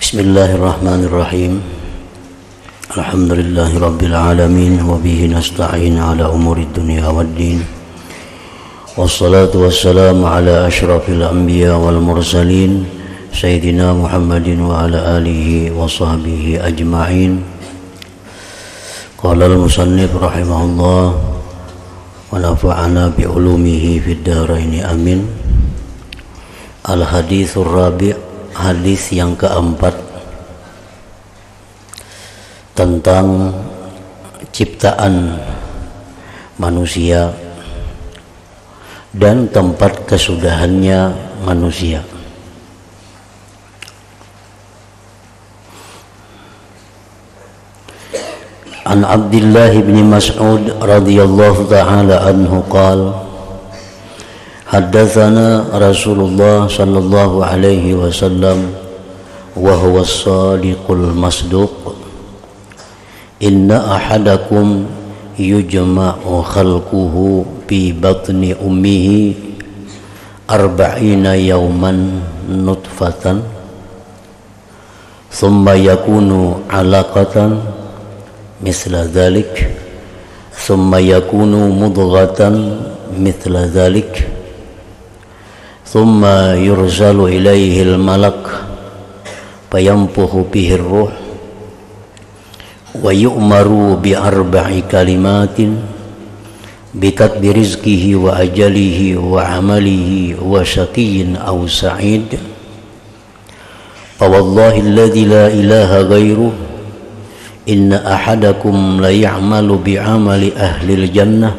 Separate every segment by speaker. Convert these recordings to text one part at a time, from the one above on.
Speaker 1: Bismillahirrahmanirrahim. Alhamdulillahi rabbil alamin wa bihi nasta'in ala umuri dunya waddin. Wassalatu wassalamu ala asyrafil anbiya wal mursalin sayyidina Muhammadin wa ala alihi wa sahbihi ajma'in. Qala al-musannif rahimahullah wa nafa'ana bi ulumihi fid dharain amin. Al-hadithur rabi', hadis yang keempat tentang ciptaan manusia dan tempat kesudahannya manusia. An Abdullah bin Mas'ud radhiyallahu ta'ala anhu qala Haddatsana Rasulullah sallallahu alaihi wasallam wa huwa as-sadiqul masduq inna ahadakum yujma'u khalquhu fi batni ummihi arba'ina yawman nutfatan thumma yakunu 'alaqatan mithla dhalik thumma yakunu mudghatan mithla dhalik ثم يرسل إليه الملك فينفخ به الروح ويؤمر بأربع كلمات بكتب رزقه وأجله وعمله وشقي أو سعيد فوالله الذي لا إله غيره إن أحدكم ليعمل بعمل أهل الجنة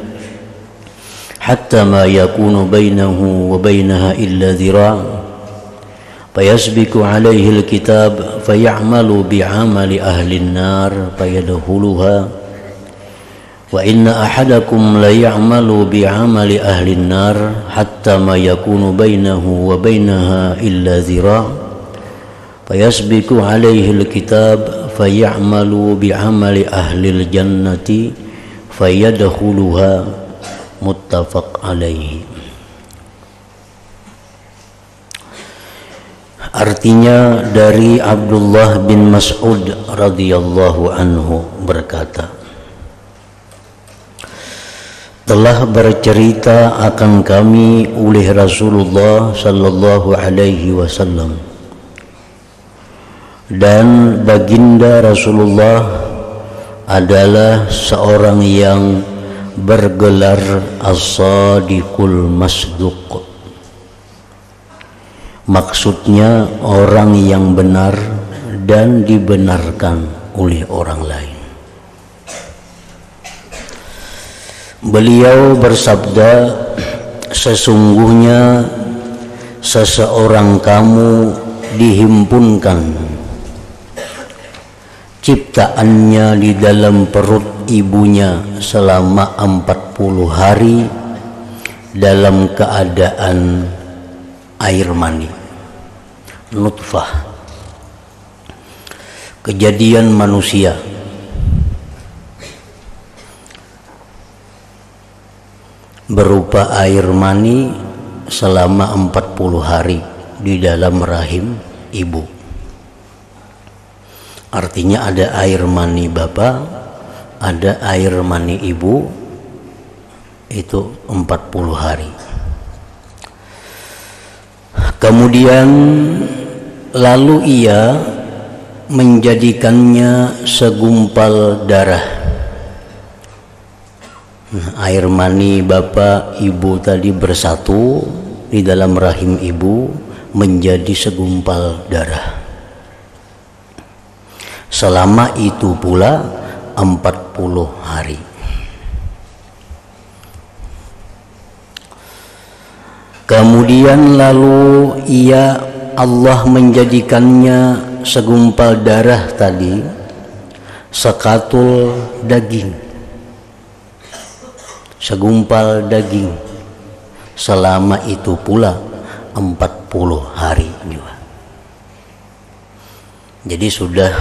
Speaker 1: حتى ما يكون بينه وبينها إلا ذراع فيسبق عليه الكتاب فيعمل بعمل أهل النار فيدخلها وإن أحدكم ليعمل بعمل أهل النار حتى ما يكون بينه وبينها إلا ذراع فيسبق عليه الكتاب فيعمل بعمل أهل الجنة فيدخلها muttafaq alaihi. Artinya dari Abdullah bin Mas'ud radhiyallahu anhu berkata, telah bercerita akan kami oleh Rasulullah sallallahu alaihi wasallam, dan baginda Rasulullah adalah seorang yang bergelar as-sadiqul masduq. Maksudnya orang yang benar dan dibenarkan oleh orang lain. Beliau bersabda, sesungguhnya seseorang kamu dihimpunkan ciptaannya di dalam perut ibunya selama 40 hari dalam keadaan air mani, nutfah. Kejadian manusia berupa air mani selama 40 hari di dalam rahim ibu. Artinya ada air mani bapak, ada air mani ibu, itu 40 hari. Kemudian lalu ia menjadikannya segumpal darah. Air mani bapak ibu tadi bersatu di dalam rahim ibu menjadi segumpal darah. Selama itu pula 40 hari. Kemudian lalu Allah menjadikannya segumpal darah tadi sekatul daging, segumpal daging. Selama itu pula 40 hari juga. Jadi sudah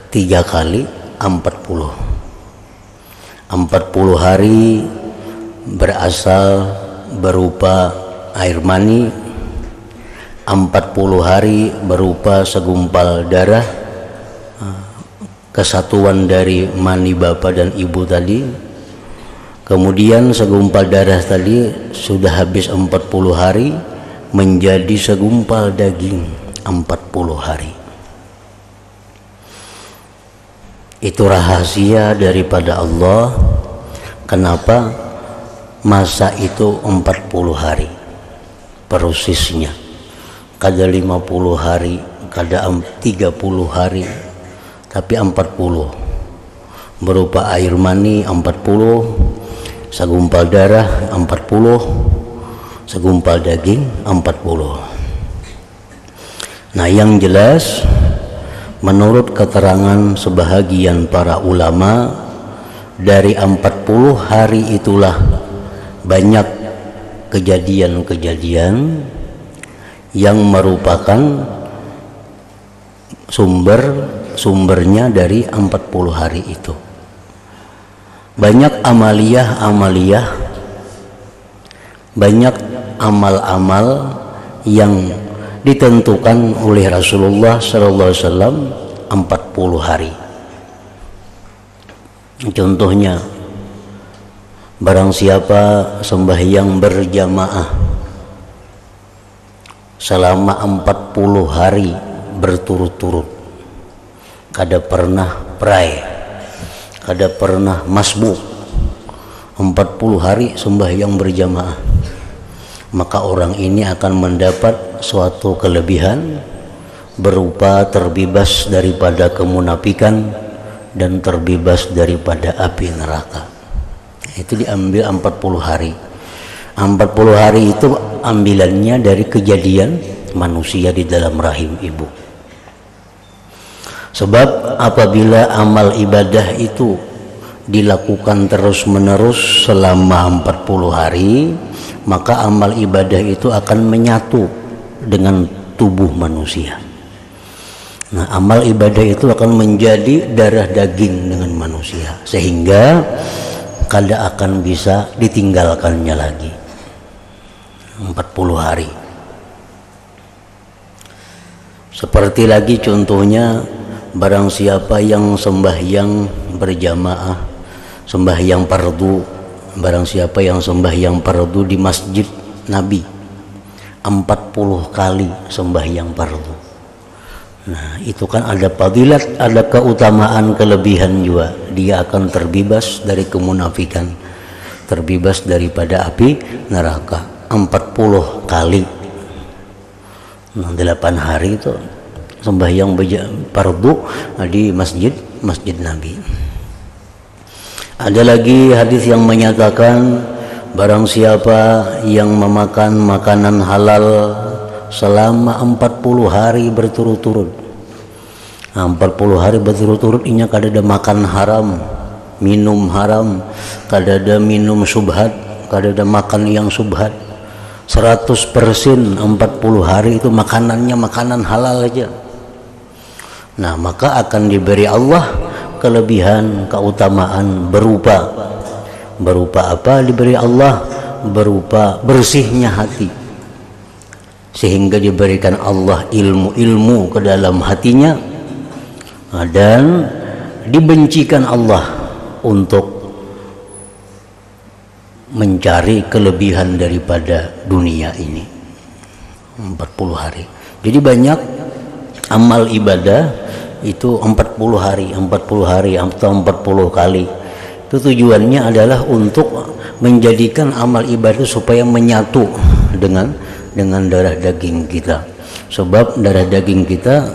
Speaker 1: 3 kali 40 hari berasal berupa air mani, 40 hari berupa segumpal darah, kesatuan dari mani bapak dan ibu tadi. Kemudian segumpal darah tadi sudah habis 40 hari menjadi segumpal daging 40 hari. Itu rahasia daripada Allah. Kenapa masa itu 40 hari prosesnya, kada 50 hari, kada 30 hari, tapi 40 berupa air mani 40, segumpal darah 40, segumpal daging 40. Nah, yang jelas menurut keterangan sebahagian para ulama, dari 40 hari itulah banyak kejadian-kejadian yang merupakan sumbernya dari 40 hari itu. Banyak amaliyah, banyak amal-amal yang ditentukan oleh Rasulullah sallallahu alaihi wasallam 40 hari. Contohnya, barang siapa sembahyang berjamaah selama 40 hari berturut-turut, kada pernah pray, kada pernah masbuk, 40 hari sembahyang berjamaah, maka orang ini akan mendapat suatu kelebihan berupa terbebas daripada kemunafikan dan terbebas daripada api neraka. Itu diambil 40 hari. 40 hari itu ambilannya dari kejadian manusia di dalam rahim ibu. Sebab apabila amal ibadah itu dilakukan terus-menerus selama 40 hari, maka amal ibadah itu akan menyatu dengan tubuh manusia. Nah, amal ibadah itu akan menjadi darah daging dengan manusia, sehingga kada akan bisa ditinggalkannya lagi 40 hari. Seperti lagi contohnya, barang siapa yang sembahyang berjamaah, sembahyang fardu, barang siapa yang sembahyang fardu di masjid Nabi 40 kali sembahyang fardu. Nah, itu kan ada fadilat, ada keutamaan, kelebihan juga. Dia akan terbebas dari kemunafikan, terbebas daripada api neraka 40 kali. Nah, 8 hari itu sembahyang fardu di masjid Nabi. Ada lagi hadis yang menyatakan, barang siapa yang memakan makanan halal selama 40 hari berturut-turut. Nah, 40 hari berturut-turut ini kada ada makan haram, minum haram, kada ada minum subhat, kada ada makan yang subhat. 100% 40 hari itu makanannya makanan halal aja. Nah, maka akan diberi Allah kelebihan, keutamaan berupa apa? Diberi Allah berupa bersihnya hati, sehingga diberikan Allah ilmu-ilmu ke dalam hatinya, dan dibencikan Allah untuk mencari kelebihan daripada dunia ini 40 hari. Jadi banyak amal ibadah itu 40 hari atau 40 kali. Itu tujuannya adalah untuk menjadikan amal ibadah supaya menyatu dengan darah daging kita. Sebab darah daging kita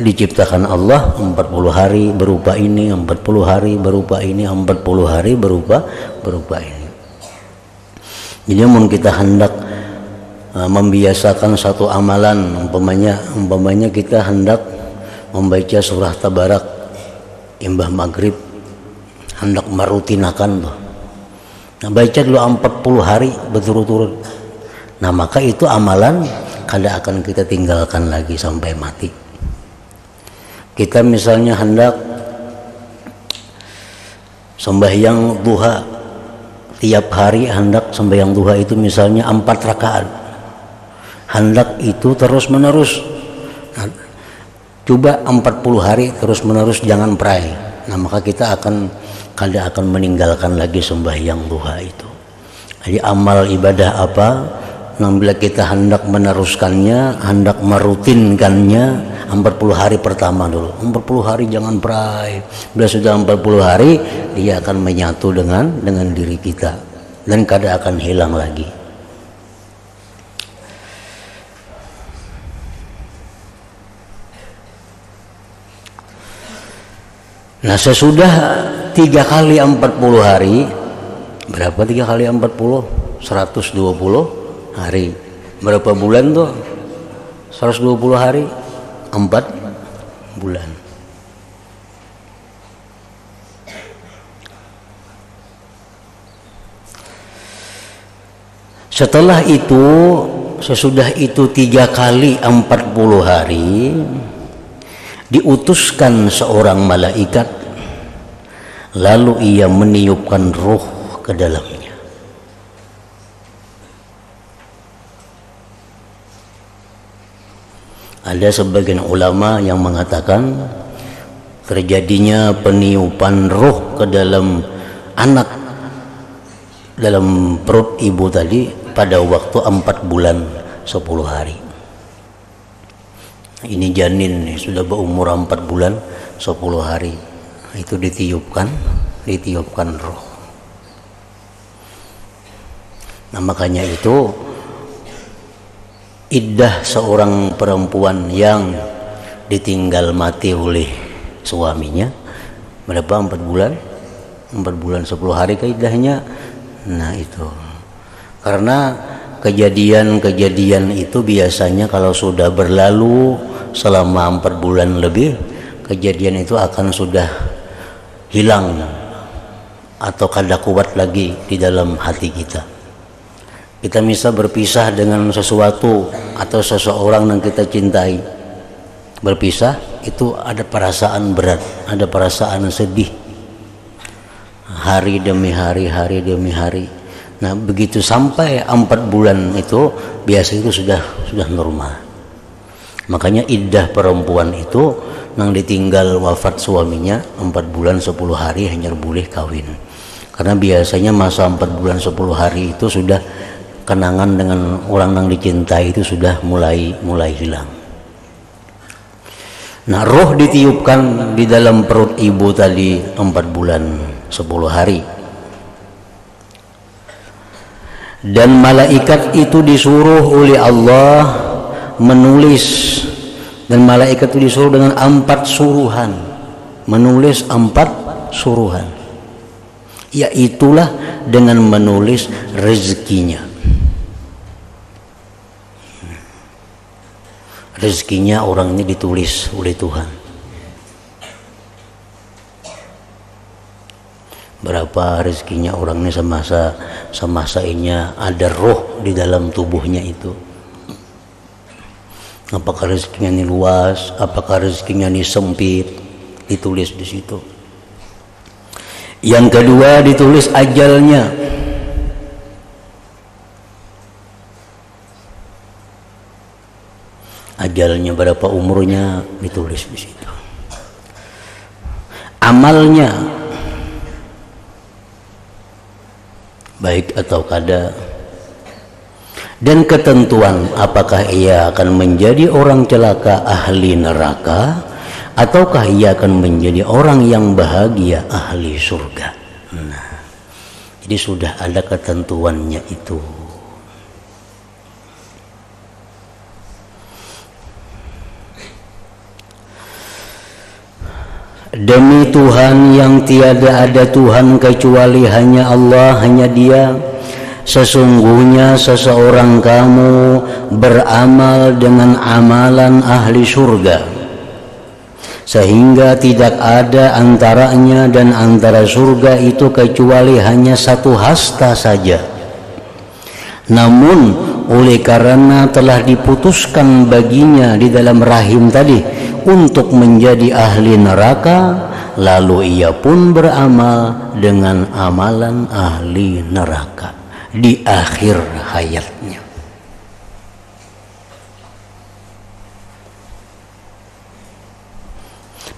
Speaker 1: diciptakan Allah 40 hari berupa ini, 40 hari berupa ini, 40 hari berupa ini. Jadi mun kita hendak membiasakan satu amalan, umpamanya kita hendak membaca surah Tabarak imbah maghrib, hendak merutinakan tuh. Nah, baca dulu 40 hari berturut-turut. Nah, maka itu amalan kada akan kita tinggalkan lagi sampai mati. Kita misalnya hendak sembahyang duha, tiap hari hendak sembahyang duha itu misalnya 4 rakaat. hendak itu terus menerus. Nah, coba 40 hari terus menerus jangan pray. Nah, maka kita kada akan meninggalkan lagi sembahyang duha itu. Jadi amal ibadah apa? Nah, bila kita hendak meneruskannya, hendak merutinkannya, 40 hari pertama dulu. 40 hari jangan pray. Bila sudah 40 hari, dia akan menyatu dengan diri kita dan kada akan hilang lagi. Nah, sesudah 3 kali 40 hari, berapa 3 kali 40? 120 hari. Berapa bulan tuh? 120 hari, 4 bulan. Setelah itu, sesudah itu 3 kali 40 hari, diutuskan seorang malaikat, lalu ia meniupkan ruh ke dalamnya. Ada sebagian ulama yang mengatakan terjadinya peniupan ruh ke dalam anak dalam perut ibu tadi pada waktu 4 bulan 10 hari. Ini janin nih, sudah berumur 4 bulan 10 hari. Itu ditiupkan roh. Nah, makanya itu iddah seorang perempuan yang ditinggal mati oleh suaminya berapa? 4 bulan 10 hari ke iddahnya. Nah, itu karena kejadian-kejadian itu biasanya kalau sudah berlalu selama 4 bulan lebih, kejadian itu akan sudah hilang atau kada kuat lagi di dalam hati kita. Kita bisa berpisah dengan sesuatu atau seseorang yang kita cintai. Berpisah itu ada perasaan berat, ada perasaan sedih. Hari demi hari, hari demi hari. Nah, begitu sampai 4 bulan itu biasa itu sudah normal. Makanya iddah perempuan itu yang ditinggal wafat suaminya 4 bulan 10 hari hanya boleh kawin. Karena biasanya masa 4 bulan 10 hari itu sudah kenangan dengan orang yang dicintai itu sudah mulai hilang. Nah, roh ditiupkan di dalam perut ibu tadi 4 bulan 10 hari. Dan malaikat itu disuruh oleh Allah menulis, dan malaikat itu disuruh dengan 4 suruhan, menulis 4 suruhan, yaitulah dengan menulis rezekinya. Rezekinya orang ini ditulis oleh Tuhan. Berapa rezekinya orang ini semasa ini ada roh di dalam tubuhnya itu. Apakah rezekinya ini luas, apakah rezekinya ini sempit, ditulis di situ. Yang kedua ditulis ajalnya. Ajalnya berapa umurnya ditulis di situ. Amalnya baik atau kada, dan ketentuan apakah ia akan menjadi orang celaka ahli neraka ataukah ia akan menjadi orang yang bahagia ahli surga. Nah, jadi sudah ada ketentuannya itu. Demi Tuhan yang tiada ada Tuhan kecuali hanya Allah, hanya Dia, sesungguhnya seseorang kamu beramal dengan amalan ahli surga, sehingga tidak ada antaranya dan antara surga itu kecuali hanya 1 hasta saja. Namun oleh karena telah diputuskan baginya di dalam rahim tadi untuk menjadi ahli neraka, lalu ia pun beramal dengan amalan ahli neraka di akhir hayatnya.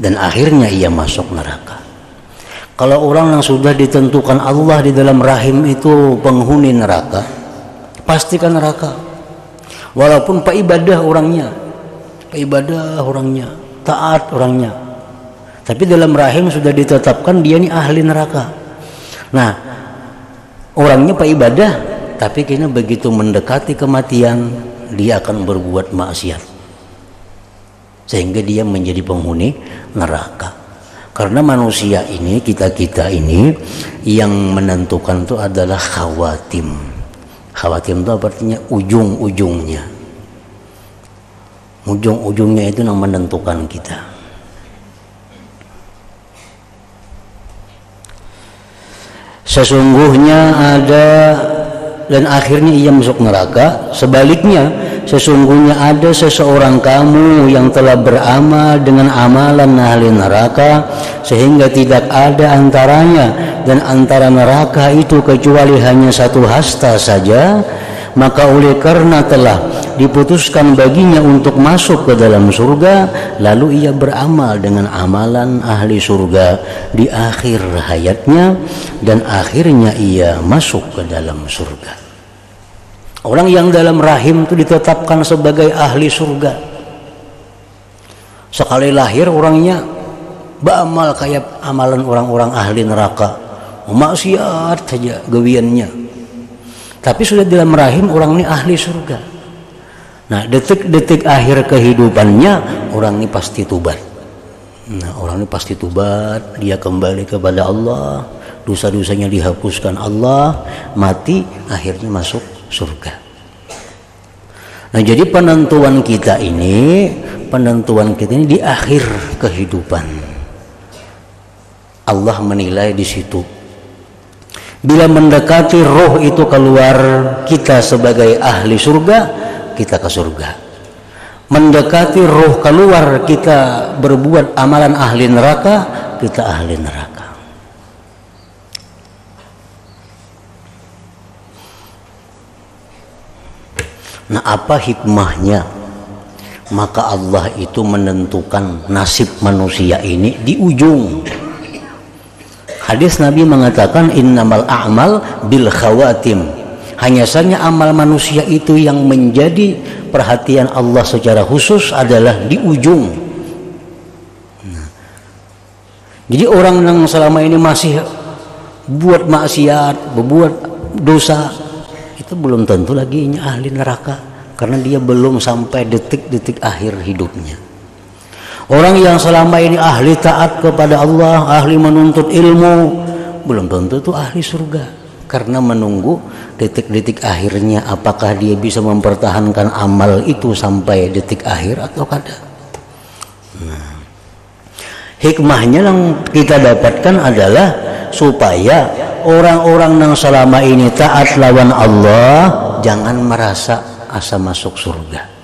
Speaker 1: dan akhirnya ia masuk neraka. Kalau orang yang sudah ditentukan Allah di dalam rahim itu penghuni neraka, pastikan neraka. Walaupun ibadah orangnya, taat orangnya, tapi dalam rahim sudah ditetapkan dia ini ahli neraka. Nah, orangnya ibadah, tapi kayaknya begitu mendekati kematian dia akan berbuat maksiat, sehingga dia menjadi penghuni neraka. Karena manusia ini, kita ini yang menentukan itu adalah khawatim. Khawatim itu artinya ujung-ujungnya. Ujung-ujungnya itu yang menentukan kita. Sesungguhnya ada dan akhirnya ia masuk neraka. Sebaliknya, sesungguhnya ada seseorang kamu yang telah beramal dengan amalan ahli neraka, sehingga tidak ada antaranya dan antara neraka itu kecuali hanya satu hasta saja. Maka oleh karena telah diputuskan baginya untuk masuk ke dalam surga, lalu ia beramal dengan amalan ahli surga di akhir hayatnya, dan akhirnya ia masuk ke dalam surga. Orang yang dalam rahim itu ditetapkan sebagai ahli surga. Sekali lahir orangnya beramal kayak amalan orang-orang ahli neraka, maksiat saja gawiannya. Tapi sudah dalam rahim orang ini ahli surga. Nah, detik-detik akhir kehidupannya orang ini pasti tobat. Nah, orang ini pasti tobat, dia kembali kepada Allah, dosa-dosanya dihapuskan Allah, mati akhirnya masuk surga. Nah, jadi penentuan kita ini di akhir kehidupan. Allah menilai di situ. Bila mendekati roh itu keluar kita sebagai ahli surga, kita ke surga. Mendekati roh keluar kita berbuat amalan ahli neraka, kita ahli neraka. Nah, apa hikmahnya? Maka Allah itu menentukan nasib manusia ini di ujung. Hadis Nabi mengatakan innamal a'mal bil khawatim. Hanya saja amal manusia itu yang menjadi perhatian Allah secara khusus adalah di ujung. Nah, jadi orang yang selama ini masih buat maksiat, berbuat dosa, itu belum tentu lagi ahli neraka, karena dia belum sampai detik-detik akhir hidupnya. Orang yang selama ini ahli taat kepada Allah, ahli menuntut ilmu, belum tentu itu ahli surga, karena menunggu detik-detik akhirnya apakah dia bisa mempertahankan amal itu sampai detik akhir atau kada. Nah, hikmahnya yang kita dapatkan adalah supaya orang-orang yang selama ini taat lawan Allah jangan merasa asa masuk surga.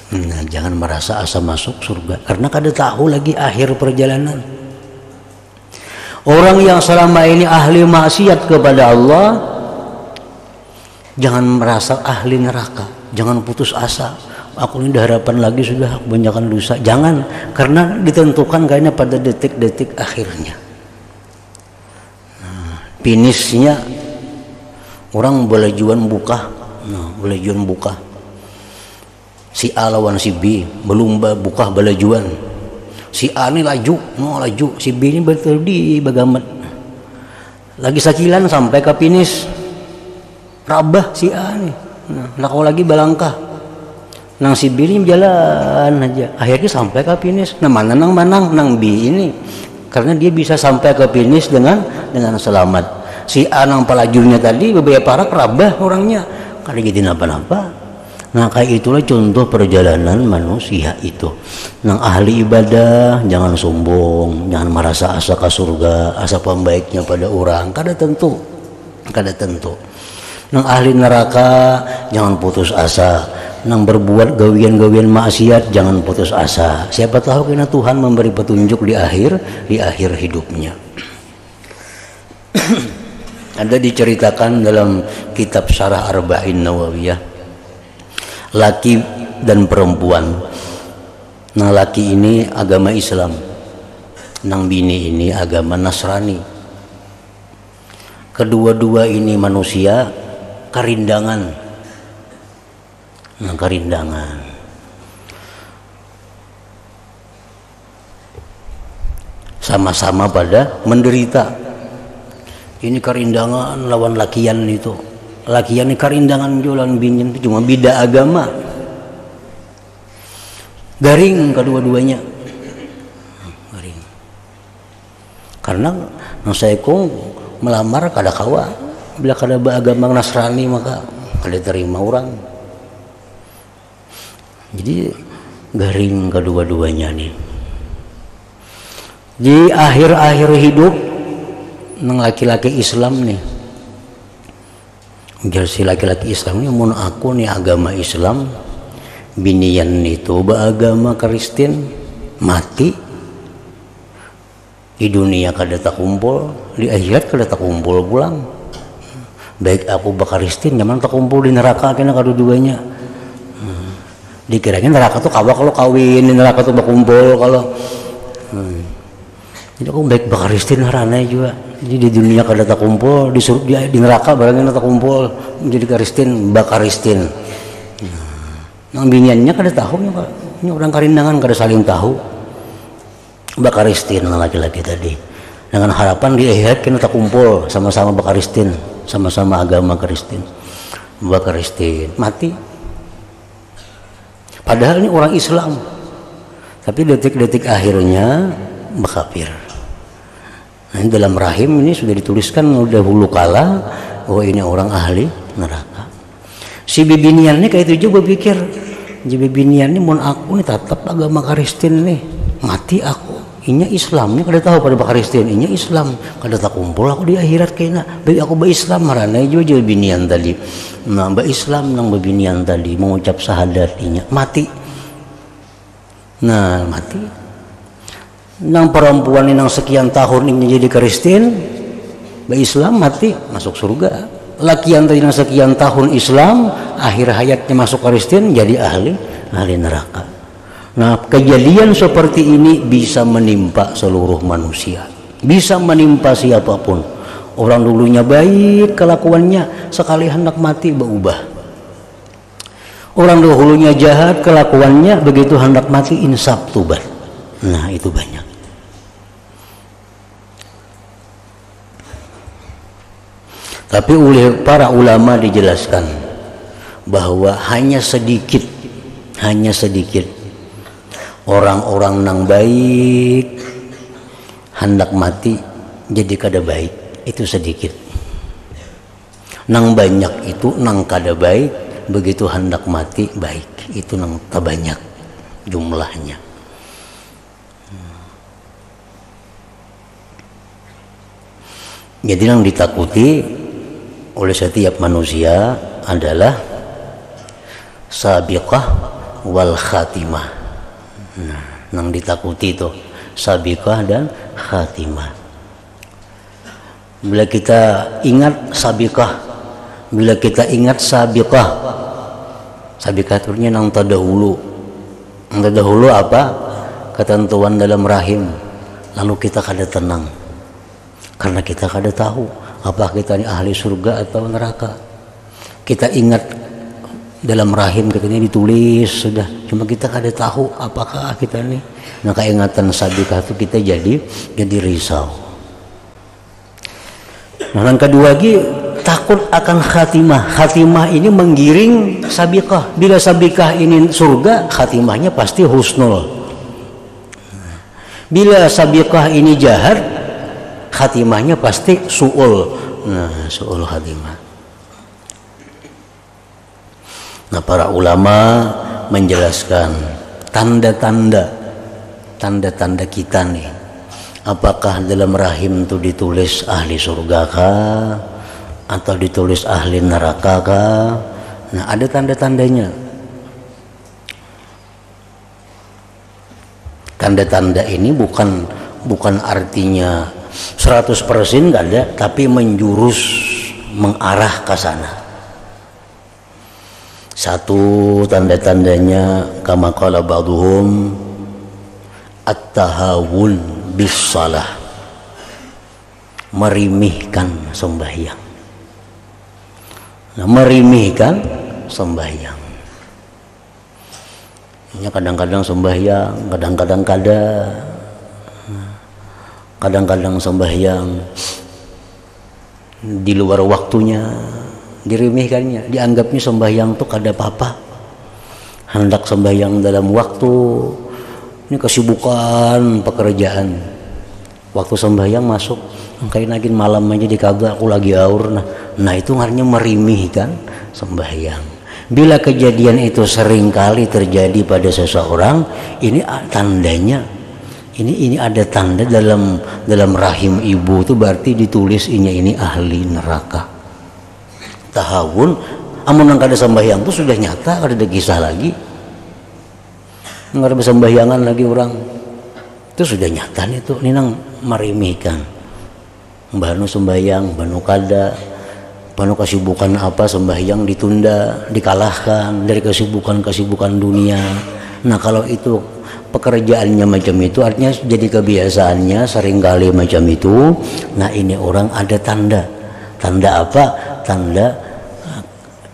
Speaker 1: Nah, jangan merasa asa masuk surga, karena kada tahu lagi akhir perjalanan. Orang yang selama ini ahli maksiat kepada Allah, jangan merasa ahli neraka, jangan putus asa. Aku ini harapan lagi sudah kebanyakan dosa. Jangan, karena ditentukan kayaknya pada detik-detik akhirnya. Nah, finishnya orang boleh jual buka, boleh jual buka. Si A lawan si B belum buka balajuan. Si A ini laju, si B ini betul di bagamat. Lagi sakilan sampai ke finish. Rabah si A nih. Nah, kau lagi balangkah. Nang si B ini jalan aja. Akhirnya sampai ke finish. Nah, mana nang manang nang B ini. Karena dia bisa sampai ke finish dengan selamat. Si A nang pelajunya tadi beberapa parak rabah orangnya. Kada jadi napa-napa. Nah, kayak itulah contoh perjalanan manusia itu. Nang ahli ibadah jangan sombong, jangan merasa asa ke surga, asa pembaiknya pada orang, kada tentu. Nang ahli neraka jangan putus asa, nang berbuat gawian-gawian maksiat jangan putus asa. Siapa tahu kena Tuhan memberi petunjuk di akhir hidupnya. Ada diceritakan dalam kitab Syarah Arba'in Nawawiyah, laki dan perempuan. Nah, laki ini agama Islam, nang bini ini agama Nasrani. Kedua-dua ini manusia karindangan. Nah, karindangan. Sama-sama pada menderita. Ini karindangan lawan lakian itu. Lakian ini karindangan jualan bini itu cuma beda agama. Garing kedua-duanya. Garing. Karena saya melamar kada kawa, bila kada beragama Nasrani maka kada terima orang. Jadi garing kedua-duanya nih. Di akhir-akhir hidup nang laki-laki Islam nih, si laki-laki Islam nih, mun aku nih agama Islam, binian itu beragama Kristen, mati. Di dunia kada tak kumpul, di akhirat kada tak kumpul pulang. Baik aku bakaristin nyaman tak kumpul di neraka kena kedua-duanya. Dikirain neraka tuh kawa kalau kawin, di neraka tuh berkumpul kalau. Jadi aku baik bakaristin harana juga. Jadi di dunia kada tak kumpul, di neraka barangnya tak kumpul menjadi karistin, bakaristin. Nang biniannya kada tahu nya, ini orang karindangan kada saling tahu. Bakaristin laki-laki tadi dengan harapan di akhirat kita tak kumpul sama-sama bakaristin, sama-sama agama Kristen. Bakaristin mati, padahal ini orang Islam, tapi detik-detik akhirnya bakafir. Nah, dalam rahim ini sudah dituliskan dahulu kala bahwa ini orang ahli neraka. Si bibinian ini kayak itu juga berpikir, si bibinian ini mun aku nih tetap agama Kristen nih, mati aku inya Islam nih kada tahu pada bakaristin, inya Islam kada tak kumpul aku di akhirat kena baik aku Islam marana juga binian tadi. Nah Islam nang binian tadi mengucap syahadat inya mati. Nah mati nang perempuan ini nang sekian tahun ini jadi Kristen, Islam mati masuk surga. Lakian tadi nang sekian tahun Islam, akhir hayatnya masuk Kristen jadi ahli neraka. Nah kejadian seperti ini bisa menimpa seluruh manusia, bisa menimpa siapapun. Orang dulunya baik kelakuannya, sekali hendak mati berubah. Orang dahulunya jahat kelakuannya, begitu hendak mati insaf tobat. Nah itu banyak. Tapi oleh para ulama dijelaskan bahwa hanya sedikit orang-orang nang baik hendak mati jadi kada baik, itu sedikit. Nang banyak itu nang kada baik, begitu hendak mati baik, itu nang terbanyak jumlahnya. Jadi yang ditakuti oleh setiap manusia adalah sabiqah wal khatimah. Nah, yang ditakuti itu sabiqah dan khatimah. Bila kita ingat sabiqah, bila kita ingat sabiqah, sabiqah turnya nang terdahulu. Yang terdahulu apa? Ketentuan dalam rahim. Lalu kita kada tenang, karena kita kada tahu apa kita ini ahli surga atau neraka. Kita ingat dalam rahim kita ini ditulis sudah, cuma kita kada tahu apakah kita ini. Nah keingatan sabiqah itu kita jadi risau. Nah yang kedua lagi takut akan khatimah. Khatimah ini menggiring sabiqah. Bila sabiqah ini surga, khatimahnya pasti husnul. Bila sabiqah ini jahat, khatimahnya pasti su'ul. Nah su'ul khatimah. Nah para ulama menjelaskan tanda-tanda kita nih, apakah dalam rahim itu ditulis ahli surga kah atau ditulis ahli neraka kah. Nah ada tanda-tandanya. Tanda-tanda ini bukan artinya 100% nggak ada, tapi menjurus mengarah ke sana. Satu tanda-tandanya kama qala ba'dhum at-tahawun bisalah, merimihkan sembahyang. Nah, merimihkan sembahyang. Ini kadang-kadang sembahyang, kadang-kadang kadang-kadang sembahyang di luar waktunya, dirimihkannya, dianggapnya sembahyang tuh kada apa-apa. Hendak sembahyang dalam waktu, ini kesibukan pekerjaan. Waktu sembahyang masuk, kayak nagin malam aja dikagak aku lagi aur. Nah itu artinya merimihkan sembahyang. Bila kejadian itu sering kali terjadi pada seseorang, ini tandanya, ini ada tanda dalam rahim ibu itu berarti ditulis ini ahli neraka. Tahawun, amun nang kada sembahyang itu sudah nyata, kada ada kisah lagi. Nggak ada sembahyangan lagi orang, itu sudah nyata nih tuh, ini nang merimihkan. Banu sembahyang, banu kada. Penuh kesibukan apa, sembahyang ditunda, dikalahkan dari kesibukan dunia. Nah kalau itu pekerjaannya macam itu, artinya jadi kebiasaannya seringkali macam itu. Nah ini orang ada tanda apa? Tanda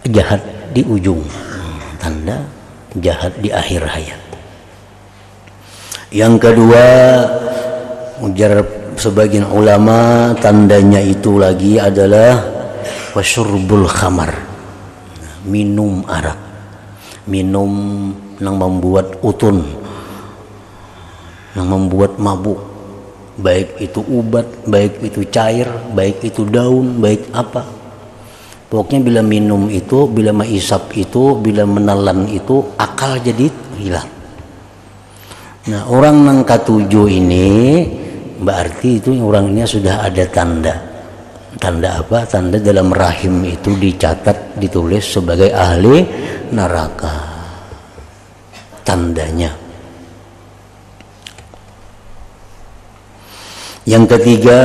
Speaker 1: jahat di ujung, tanda jahat di akhir hayat. Yang kedua, ujar sebagian ulama, tandanya itu lagi adalah wasyurbul khamar, minum arak, minum yang membuat utun, yang membuat mabuk, baik itu ubat, baik itu cair, baik itu daun, baik apa. Pokoknya bila minum itu, bila menghisap itu, bila menelan itu, akal jadi hilang. Nah orang yang ketujuh ini berarti itu orangnya sudah ada tanda. Tanda apa? Tanda dalam rahim itu dicatat, ditulis sebagai ahli neraka. Tandanya. Yang ketiga,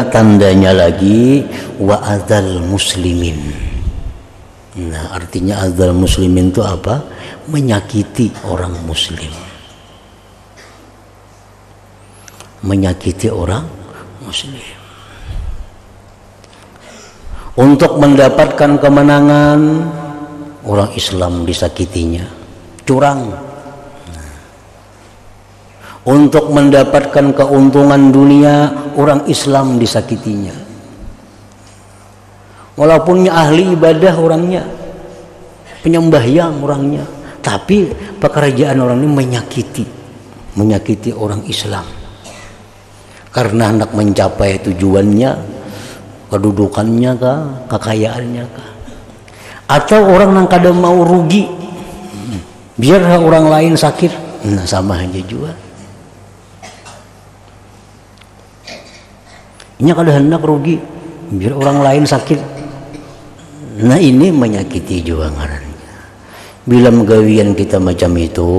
Speaker 1: tandanya lagi wa adzal muslimin. Nah, artinya adzal muslimin itu apa? Menyakiti orang muslim. Menyakiti orang muslim. Untuk mendapatkan kemenangan, orang Islam disakitinya, curang. Untuk mendapatkan keuntungan dunia, orang Islam disakitinya. Walaupunnya ahli ibadah orangnya, penyembahyang orangnya, tapi pekerjaan orang ini menyakiti orang Islam. Karena hendak mencapai tujuannya, kedudukannya kah, kekayaannya kah, atau orang yang kada mau rugi biar orang lain sakit. Nah sama aja juga, ini kada hendak rugi biar orang lain sakit. Nah ini menyakiti juga ngarannya. Bila megawian kita macam itu,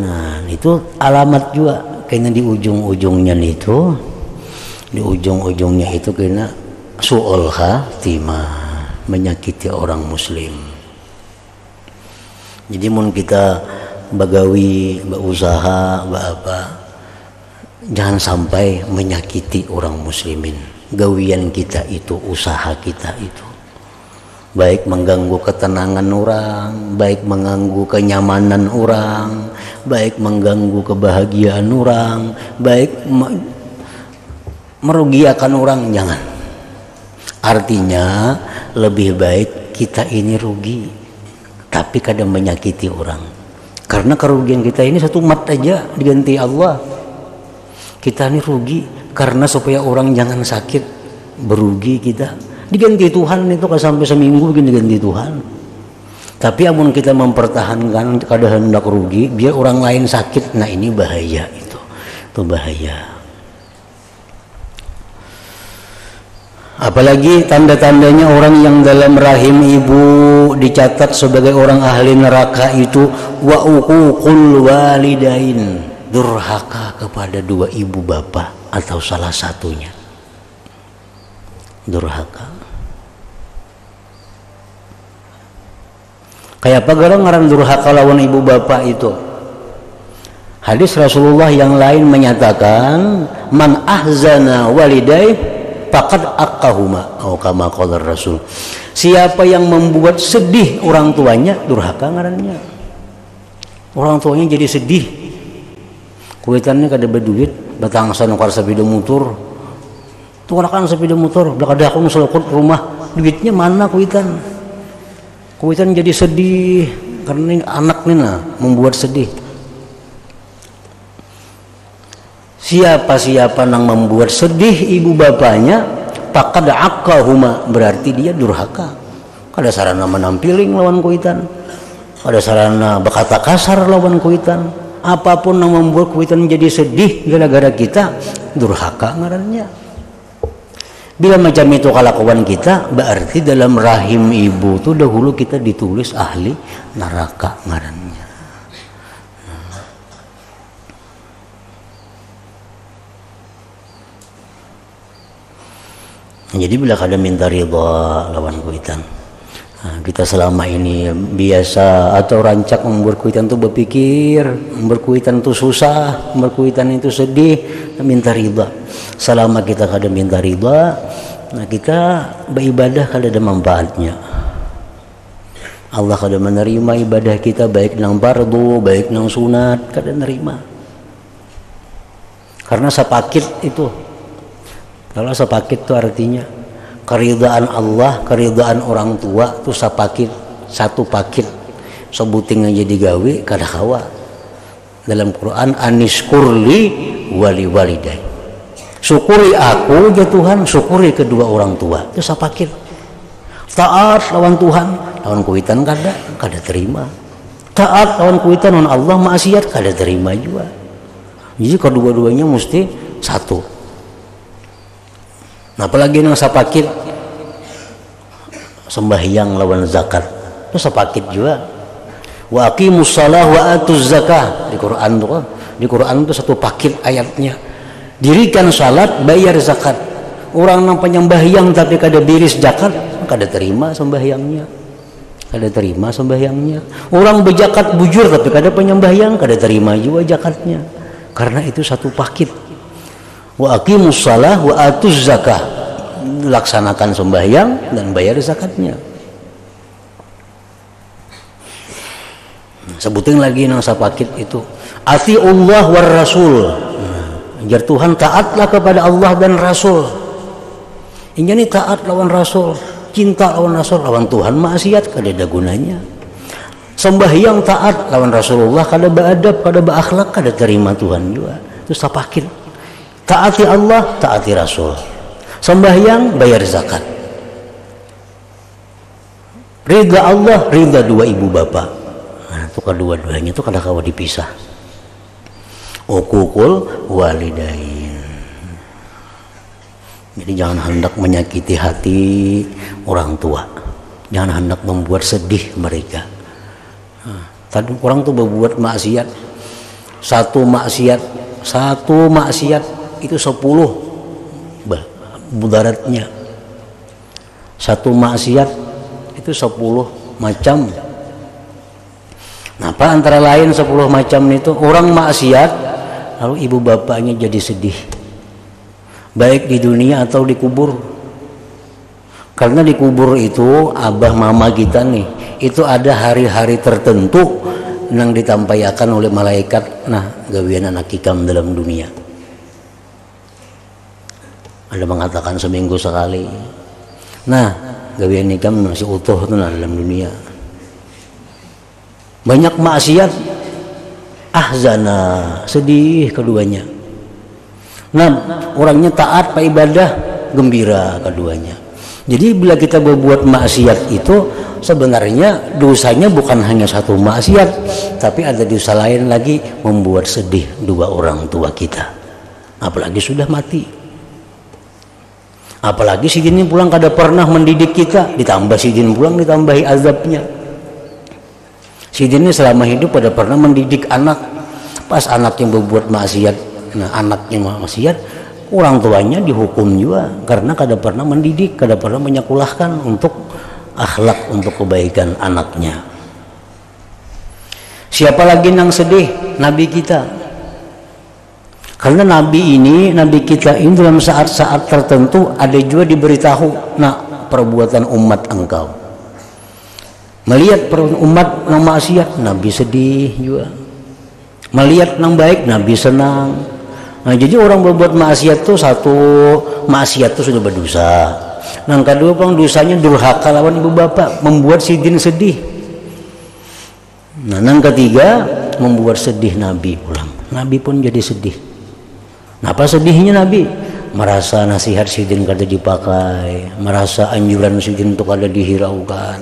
Speaker 1: nah itu alamat juga kayaknya di ujung-ujungnya itu, di ujung-ujungnya itu kena su'ul khatimah, menyakiti orang muslim. Jadi mun kita bagawi, berusaha, apa, jangan sampai menyakiti orang muslimin. Gawian kita itu, usaha kita itu, baik mengganggu ketenangan orang, baik mengganggu kenyamanan orang, baik mengganggu kebahagiaan orang, baik merugikan orang, jangan. Artinya lebih baik kita ini rugi tapi kadang menyakiti orang, karena kerugian kita ini satu mat aja diganti Allah. Kita ini rugi karena supaya orang jangan sakit, berugi kita diganti Tuhan itu kan sampai seminggu begini diganti Tuhan. Tapi amun kita mempertahankan kada hendak rugi biar orang lain sakit, nah ini bahaya, itu bahaya. Apalagi tanda-tandanya orang yang dalam rahim ibu dicatat sebagai orang ahli neraka itu wa uququl walidain, durhaka kepada dua ibu bapa atau salah satunya. Durhaka. Kayak apa garang ngaran durhaka lawan ibu bapa itu? Hadis Rasulullah yang lain menyatakan, man ahzana walidai faqad aqahuma, atau kama qala Rasul. Siapa yang membuat sedih orang tuanya, durhaka ngarannya. Orang tuanya jadi sedih. Kuitannya kada berduit, batangsan nukar sepeda motor. Tukarakan sepeda motor, belakang aku selokot rumah, duitnya mana kuitan? Kuitan jadi sedih karena anak nina membuat sedih. Siapa nang membuat sedih ibu bapaknya, faqad aqahuma, berarti dia durhaka. Kada sarana menampiling lawan kuitan, kada sarana berkata kasar lawan kuitan. Apapun yang membuat kuitan jadi sedih gara-gara kita, durhaka ngarannya. Bila macam itu kelakuan kita, berarti dalam rahim ibu itu dahulu kita ditulis ahli neraka ngarannya. Jadi bila kada minta ridha lawan kuitan, kita selama ini biasa atau rancak membuat kuitan itu berpikir, membuat kuitan itu susah, membuat kuitan itu sedih, minta ridha. Selama kita kada minta ridha, nah kita beribadah kada ada manfaatnya. Allah kada menerima ibadah kita, baik nang fardu, baik nang sunat, kada nerima. Karena sapakit itu. Kalau sapakit itu artinya keridaan Allah, keridaan orang tua itu sapakit, satu pakit. Sebuting aja digawe kada kawa. Dalam Quran, aniskurli wali walidai. Syukuri aku ya Tuhan, syukuri kedua orang tua. Itu sapakit. Taat lawan Tuhan, lawan kuitan kada terima. Taat lawan kuitan lawan Allah, maksiat kada terima juga. Jadi kedua-duanya mesti satu. Nah, apalagi yang sapakit sembahyang lawan zakat itu sapakit juga. Wa aqimus shalah wa atuz zakah di Quran tuh. Di Quran itu satu pakit ayatnya. Dirikan salat, bayar zakat. Orang yang penyembahyang tapi kada biris zakat, kada terima sembahyangnya. Kada terima sembahyangnya. Orang berzakat bujur tapi kada penyembahyang, kada terima juga zakatnya. Karena itu satu pakit. Wa aqimus shalah wa atuz zakah, laksanakan sembahyang dan bayar zakatnya. Sebutin lagi nang sapakit itu, ati Allah war Rasul. Ajar Tuhan, taatlah kepada Allah dan Rasul. Ini taat lawan Rasul, cinta lawan Rasul, lawan Tuhan maksiat kada ada gunanya. Sembahyang taat lawan Rasulullah, kada beadab, kada beakhlak, kada terima Tuhan juga. Itu sapakit. Taati Allah, taati Rasul. Sembahyang, bayar zakat. Ridha Allah, ridha dua ibu bapa. Nah, itu kedua-duanya itu kada kawa dipisah. Uququl walidain. Jadi jangan hendak menyakiti hati orang tua. Jangan hendak membuat sedih mereka. Tadi orang tuh berbuat maksiat. Satu maksiat itu 10 mudaratnya. Satu maksiat itu 10 macam. Nah, apa antara lain 10 macam itu? Orang maksiat lalu ibu bapaknya jadi sedih, baik di dunia atau di kubur. Karena di kubur itu abah mama kita nih, itu ada hari-hari tertentu yang ditampaikan oleh malaikat. Nah, gawian anak hikam dalam dunia. Ada mengatakan seminggu sekali. Nah, gawian hikam masih utuh tuh dalam dunia. Banyak maksiat, ahzana, sedih keduanya. Nah, orangnya taat, pak ibadah, gembira keduanya. Jadi bila kita berbuat maksiat itu sebenarnya dosanya bukan hanya satu maksiat, tapi ada dosa lain lagi, membuat sedih dua orang tua kita. Apalagi sudah mati. Apalagi si jin pulang kada pernah mendidik kita, ditambah si jin pulang ditambahi azabnya. Si jin selama hidup pada pernah mendidik anak. Pas anak yang berbuat maksiat, nah anaknya maksiat, orang tuanya dihukum juga karena kada pernah mendidik, kada pernah menyekolahkan untuk akhlak, untuk kebaikan anaknya. Siapa lagi yang sedih? Nabi kita. Karena Nabi kita ini dalam saat-saat tertentu ada juga diberitahu, nak perbuatan umat engkau. Melihat umat yang maksiat, Nabi sedih juga. Melihat yang baik, Nabi senang. Nah, jadi orang berbuat maksiat tuh satu, maksiat tuh sudah berdosa. Yang kedua, dosanya durhaka lawan ibu bapak, membuat sidin sedih. Nah, yang ketiga, membuat sedih Nabi pulang. Nabi pun jadi sedih. Apa sedihnya Nabi? Merasa nasihat sidin kada dipakai, merasa anjuran sidin itu kada dihiraukan.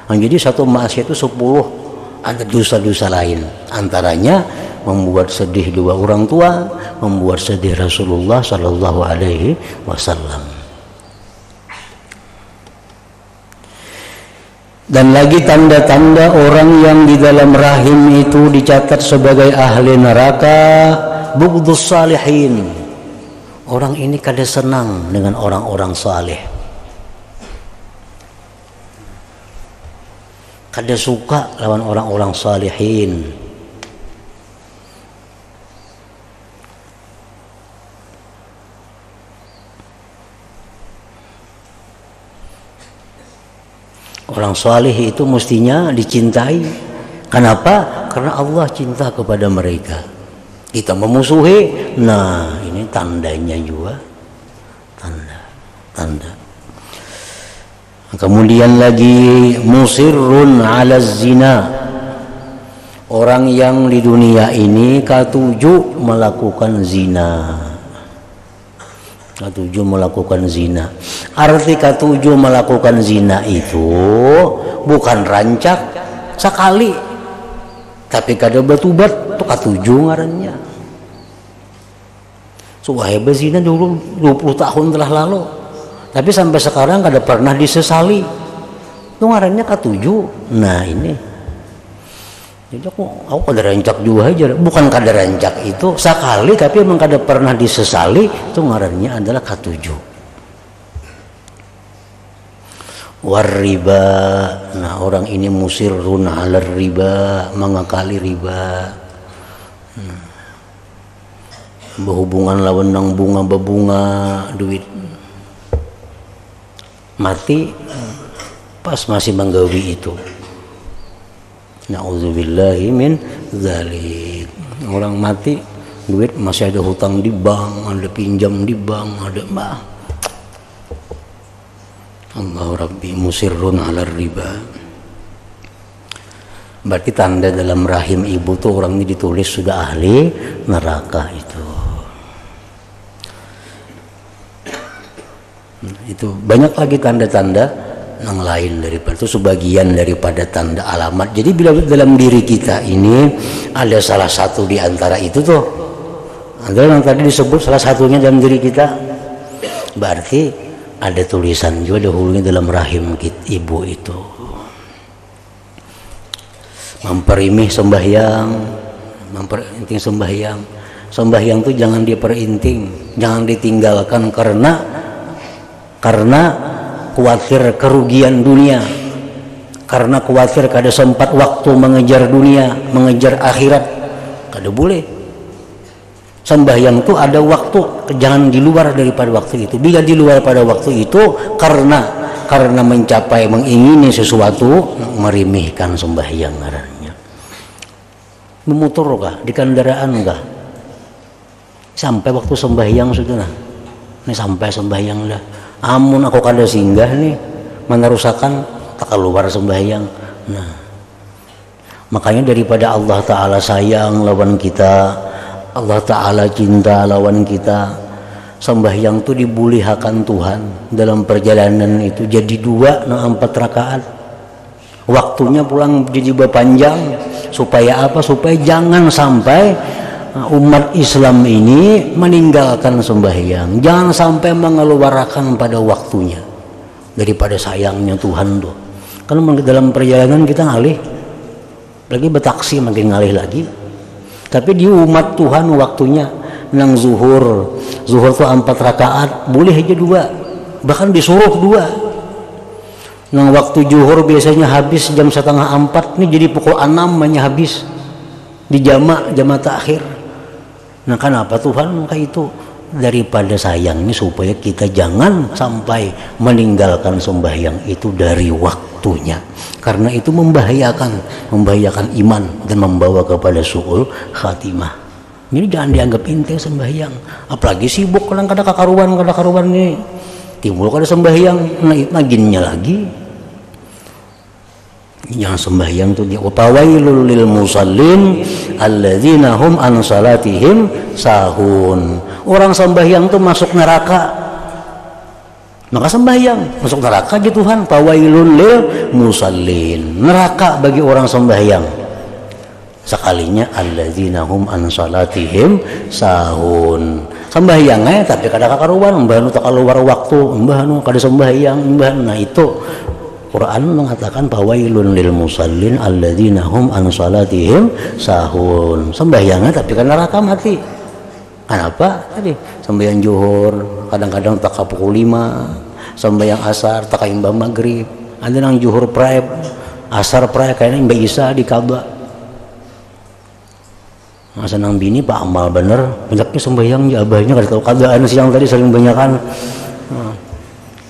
Speaker 1: Nah, jadi satu maksiat itu 10 ada dosa-dosa lain. Antaranya membuat sedih dua orang tua, membuat sedih Rasulullah Sallallahu Alaihi Wasallam. Dan lagi tanda-tanda orang yang di dalam rahim itu dicatat sebagai ahli neraka, bughdus salihin. Orang ini kada senang dengan orang-orang saleh, kada suka lawan orang-orang salihin. Orang saleh itu mestinya dicintai. Kenapa? Karena Allah cinta kepada mereka. Kita memusuhi, nah ini tandanya juga, tanda. Kemudian lagi musirrun ala zina, orang yang di dunia ini ketujuh melakukan zina. Ketujuh melakukan zina. Arti ketujuh melakukan zina itu bukan rancak sekali, tapi kada bertubat tuh ketujuh ngarannya. Suwaheba zina dulu 20 tahun telah lalu, tapi sampai sekarang kada pernah disesali. Itu ngarannya ketujuh. Nah ini, jadi aku kada rancak juga aja, bukan kada rancak itu sekali, tapi memang kada pernah disesali. Itu ngarannya adalah ketujuh. Warriba, nah orang ini musirrun ala riba, mengakali riba. Berhubungan lawan nang bunga bebunga duit mati pas masih menggawi itu. Na'udzubillahi min dzalik. Orang mati duit masih ada hutang di bank, ada pinjam di bank, ada Allah Rabbi musirrun ala riba. Berarti tanda dalam rahim ibu tuh orang ini ditulis sudah ahli neraka itu. Itu banyak lagi tanda-tanda yang lain daripada itu, sebagian daripada tanda alamat. Jadi bila dalam diri kita ini ada salah satu di antara itu tuh, ada yang tadi disebut salah satunya dalam diri kita, berarti ada tulisan juga dahulunya dalam rahim kita, ibu itu. Memperimih sembahyang, memperinting sembahyang. Sembahyang itu jangan diperinting, jangan ditinggalkan karena khawatir kerugian dunia, karena khawatir kada sempat waktu mengejar dunia, mengejar akhirat, kada boleh. Sembahyang itu ada waktu, jangan di luar daripada waktu itu. Bila di luar pada waktu itu karena mencapai mengingini sesuatu, merimihkan sembahyang ngarannya. Memutur kah di kendaraan kah? Sampai waktu sembahyang sudah nah. Ini sampai sembahyang dah. Amun aku kada singgah nih, menerusakan tak keluar sembahyang. Nah, makanya daripada Allah Ta'ala sayang lawan kita, Allah Ta'ala cinta lawan kita, sembahyang itu dibulihakan Tuhan dalam perjalanan itu jadi 2 4 rakaat. Waktunya pulang jadi panjang supaya apa? Supaya jangan sampai umat Islam ini meninggalkan sembahyang, jangan sampai mengeluarkan pada waktunya daripada sayangnya Tuhan tuh. Kalau dalam perjalanan kita ngalih, lagi betaksi makin ngalih lagi. Tapi di umat Tuhan waktunya nang zuhur tuh 4 rakaat, boleh aja 2, bahkan disuruh 2. Nang waktu zuhur biasanya habis jam 3:30, nih jadi pukul 6 banyak habis di jama takhir. Nah, kenapa Tuhan? Maka itu daripada sayangnya supaya kita jangan sampai meninggalkan sembahyang itu dari waktunya, karena itu membahayakan iman dan membawa kepada su'ul khatimah. Ini jangan dianggap enteng sembahyang, apalagi sibuk kadang-kadang kakaruan ini timbul kada sembahyang naginnya lagi. Yang sembahyang itu dia utawailul lil musallin alladzina hum an salatihim sahun. Orang sembahyang itu masuk neraka, maka sembahyang masuk neraka gitu Tuhan. Tawailul lil musallin, neraka bagi orang sembahyang. Sekalinya alladzina hum an salatihim sahun. Sembahyangnya tapi kada kakaruan, mbah nu tak keluar waktu, mbah nu kada sembahyang, mbah. Nah itu Quran mengatakan fawailun lil musallin alladzina hum an salatihim sahun. Sembahyangnya tapi kan neraka mati. Kenapa? Tadi sembahyang zuhur kadang-kadang tak pukul 5, sembahyang asar tak imbang maghrib. Ada nang zuhur prae, asar prae kayaknya Mbak Isa di Ka'bah. Masa nang bini Pak amal bener, banyaknya sembahyang ya abahnya kada tahu keadaan siang tadi sering banyakan.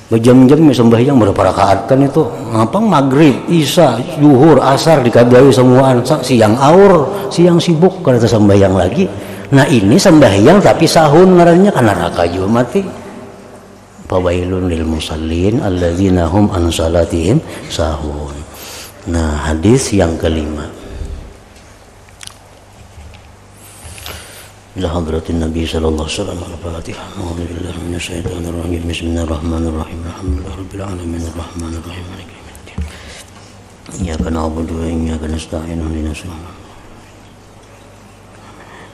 Speaker 1: Berjam-jam sembahyang berapa rakaat kan itu, ngapang maghrib, isya, zuhur, asar dikadai semuaan, siang aur, siang sibuk kada sembahyang lagi. Nah ini sembahyang tapi sahun ngarannya kan neraka juga mati. Fawailun lil musallin alladzina hum an salatihim sahun. Nah hadis yang kelima. إلى حضرة النبي صلى الله عليه وسلم الفاتحة. أعوذ بالله من الشيطان الرجيم. بسم الله الرحمن الرحيم. الحمد لله رب العالمين الرحمن الرحيم مالك يوم الدين. إياك نعبد وإياك نستعين اهدنا الصراط.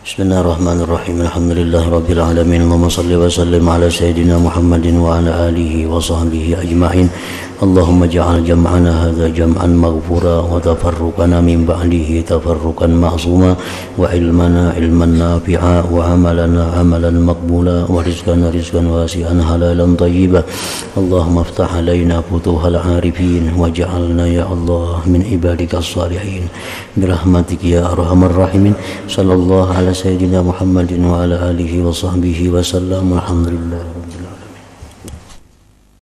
Speaker 1: بسم الله الرحمن الرحيم. الحمد لله رب العالمين. اللهم صل وسلم على سيدنا محمد وعلى آله وصحبه أجمعين. اللهم اجعل جمعنا هذا جمعا مغفورا وتفرقنا من بعده تفرقا معصوما وعلمنا علما نافعا وعملنا عملا مقبولا ورزقنا رزقا واسعا حلالا طيبا. اللهم افتح علينا فتوح العارفين واجعلنا يا الله من عبادك الصالحين برحمتك يا أرحم الراحمين. صلى الله على سيدنا محمد وعلى آله وصحبه وسلم. الحمد لله.